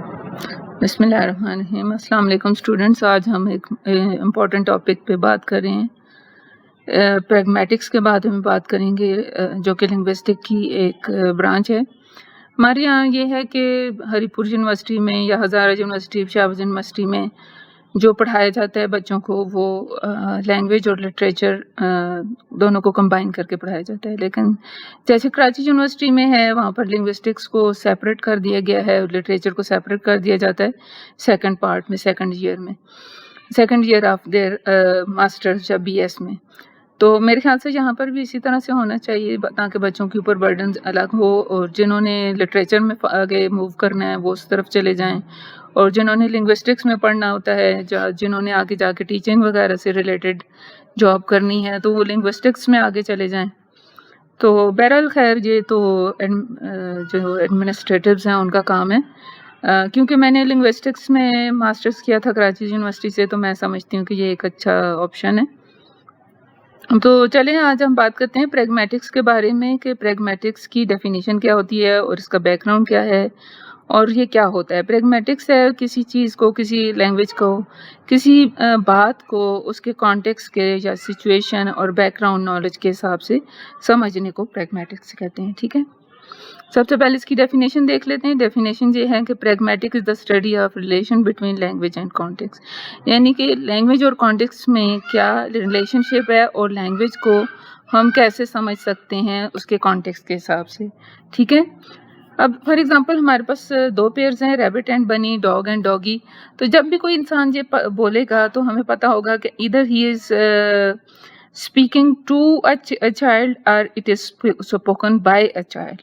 بسم اللہ الرحمن الرحیم. السلام علیکم اسٹوڈنٹس. آج ہم ایک امپورٹنٹ ٹاپک پہ بات کر رہے ہیں. پریگمیٹکس کے بعد ہم بات کریں گے جو کہ لنگوسٹک کی ایک برانچ ہے. ہمارے یہاں یہ ہے کہ ہری پور یونیورسٹی میں یا ہزارہ یونیورسٹی شاہباز یونیورسٹی میں جو پڑھایا جاتا ہے بچوں کو وہ لینگویج اور لٹریچر دونوں کو کمبائن کر کے پڑھایا جاتا ہے. لیکن جیسے کراچی یونیورسٹی میں ہے وہاں پر لنگوسٹکس کو سیپریٹ کر دیا گیا ہے اور لٹریچر کو سیپریٹ کر دیا جاتا ہے سیکنڈ پارٹ میں، second year of their masters یا بی ایس میں. تو میرے خیال سے یہاں پر بھی اسی طرح سے ہونا چاہیے تاکہ بچوں کے اوپر برڈن الگ ہو، اور جنہوں نے لٹریچر میں آگے موو کرنا ہے وہ اس طرف چلے جائیں، اور جنہوں نے لنگوسٹکس میں پڑھنا ہوتا ہے جنہوں نے آگے جا کے ٹیچنگ وغیرہ سے ریلیٹڈ جاب کرنی ہے تو وہ لنگوسٹکس میں آگے چلے جائیں. تو بہرحال خیر یہ تو جو ایڈمنسٹریٹوز ہیں ان کا کام ہے. کیونکہ میں نے لنگوسٹکس میں ماسٹرز کیا تھا کراچی یونیورسٹی سے تو میں سمجھتی ہوں کہ یہ ایک اچھا آپشن ہے. تو چلیں آج ہم بات کرتے ہیں پریگمیٹکس کے بارے میں کہ پریگمیٹکس کی ڈیفینیشن کیا ہوتی ہے اور اس کا بیک گراؤنڈ کیا ہے اور یہ کیا ہوتا ہے. پریگمیٹکس ہے کسی چیز کو، کسی لینگویج کو، کسی بات کو اس کے کانٹیکس کے یا سچویشن اور بیک گراؤنڈ نالج کے حساب سے سمجھنے کو پریگمیٹکس کہتے ہیں. ٹھیک ہے، سب سے پہلے اس کی ڈیفینیشن دیکھ لیتے ہیں. ڈیفینیشن یہ ہے کہ pragmatic is the study of relation between language and context, یعنی کہ لینگویج اور کانٹیکس میں کیا ریلیشن شپ ہے اور لینگویج کو ہم کیسے سمجھ سکتے ہیں اس کے کانٹیکس کے حساب سے. ٹھیک ہے، اب فار ایگزامپل ہمارے پاس دو پیئرز ہیں، ریبٹ اینڈ بنی، ڈاگ اینڈ ڈاگی. تو جب بھی کوئی انسان یہ بولے گا تو ہمیں پتہ ہوگا کہ ادھر ہی is speaking to a child اور it is spoken by a child.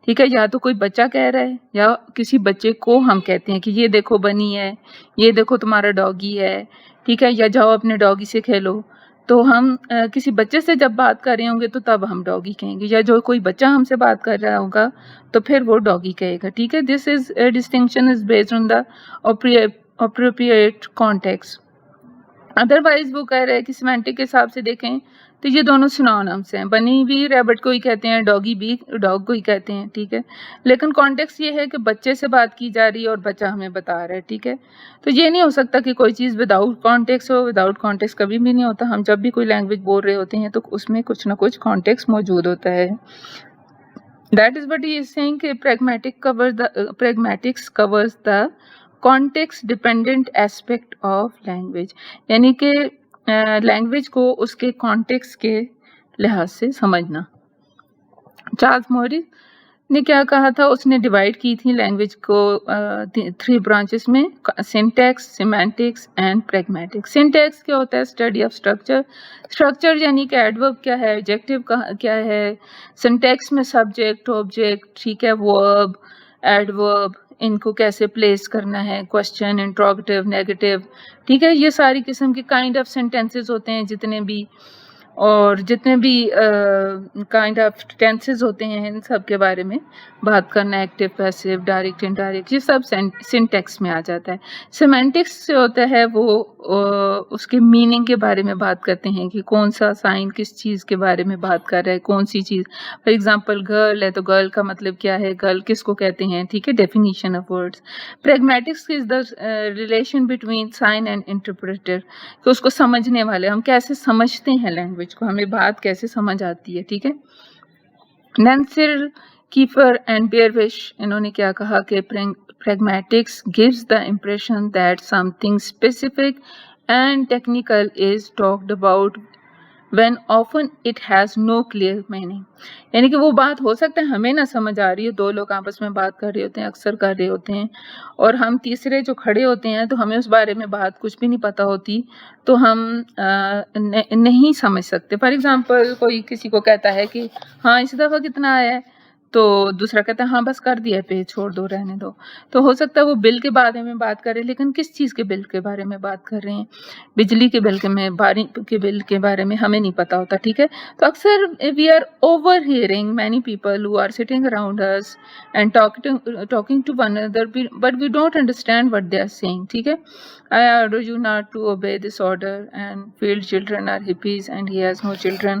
ٹھیک ہے، یا تو کوئی بچہ کہہ رہا ہے یا کسی بچے کو ہم کہتے ہیں کہ یہ دیکھو بنی ہے، یہ دیکھو تمہارا ڈاگی ہے. ٹھیک ہے، یا جاؤ اپنے ڈاگی سے کھیلو. تو ہم کسی بچے سے جب بات کر رہے ہوں گے تو تب ہم ڈاگی کہیں گے، یا جو کوئی بچہ ہم سے بات کر رہا ہوگا تو پھر وہ ڈاگی کہے گا. ٹھیک ہے، this is distinction is based on the appropriate context. Otherwise وہ کہہ رہے ہیں کہ سیمانٹک کے حساب سے دیکھیں تو یہ دونوں سنونمس ہیں. بنی بھی ریبٹ کو ہی کہتے ہیں، ڈاگی بھی ڈاگ کو ہی کہتے ہیں. ٹھیک ہے، لیکن کانٹیکس یہ ہے کہ بچے سے بات کی جا رہی ہے اور بچہ ہمیں بتا رہا ہے. ٹھیک ہے، تو یہ نہیں ہو سکتا کہ کوئی چیز وداؤٹ کانٹیکس ہو. وداؤٹ کانٹیکس کبھی بھی نہیں ہوتا. ہم جب بھی کوئی لینگویج بول رہے ہوتے ہیں تو اس میں کچھ نہ کچھ کانٹیکس موجود ہوتا ہے. That is what he is saying کہ pragmatics covers the context dependent aspect of language، یعنی کہ لینگویج کو اس کے کانٹیکس کے لحاظ سے سمجھنا. چارلس مورس نے کیا کہا تھا، اس نے ڈیوائڈ کی تھی لینگویج کو 3 برانچز میں، سینٹیکس، سیمانٹکس اینڈ پریگمیٹکس. سینٹیکس کیا ہوتا ہے؟ Study of structure. اسٹرکچر یعنی کہ ایڈورب کیا ہے، ایڈجیکٹو کیا ہے. سینٹیکس میں سبجیکٹ، آبجیکٹ، ٹھیک ہے، ورب، ایڈورب، ان کو کیسے پلیس کرنا ہے، کوسچن، انٹروگیٹو، نیگیٹو. ٹھیک ہے، یہ ساری قسم کے کائنڈ آف سینٹینسز ہوتے ہیں جتنے بھی، اور جتنے بھی کائنڈ آف ٹینسز ہوتے ہیں ان سب کے بارے میں بات کرنا، ایکٹیو، پیسیو، ڈائریکٹ، انڈائریکٹ، یہ سب سینٹیکس میں آ جاتا ہے. سیمانٹکس سے ہوتا ہے وہ اس کے میننگ کے بارے میں بات کرتے ہیں کہ کون سا سائن کس چیز کے بارے میں بات کر رہا ہے، کون سی چیز. فار ایگزامپل گرل ہے تو گرل کا مطلب کیا ہے، گرل کس کو کہتے ہیں. ٹھیک ہے، definition of words. Pragmatics is the relation between sign and interpreter, کہ اس کو سمجھنے والے، ہم کیسے سمجھتے ہیں لینگویج کو، ہمیں بات کیسے سمجھ آتی ہے. ٹھیک ہے، نینسل کیفر اینڈ بیئروش انہوں نے کیا کہا کہ pragmatics gives the impression that something specific and technical is talked about when often it has no clear meaning. یعنی کہ وہ بات ہو سکتا ہے ہمیں نہ سمجھ آ رہی ہے، دو لوگ آپس میں بات کر رہے ہوتے ہیں، اکثر کر رہے ہوتے ہیں، اور ہم تیسرے جو کھڑے ہوتے ہیں تو ہمیں اس بارے میں بات کچھ بھی نہیں پتہ ہوتی تو ہم نہیں سمجھ سکتے. فار ایگزامپل کوئی کسی کو کہتا ہے کہ ہاں اس دفعہ کتنا آیا ہے، تو دوسرا کہتا ہے ہاں بس کر دیا پہ، چھوڑ دو، رہنے دو. تو ہو سکتا ہے وہ بل کے بارے میں بات کرے، لیکن کس چیز کے بل کے بارے میں بات کر رہے ہیں، بجلی کے بل میں، پانی کے بل کے بارے میں ہمیں نہیں پتا ہوتا. ٹھیک ہے، تو اکثر we are overhearing many people who are sitting around us and talking to one other but we don't understand what they are saying. ٹھیک ہے، I order you not to obey this order and field children are hippies and he has no children.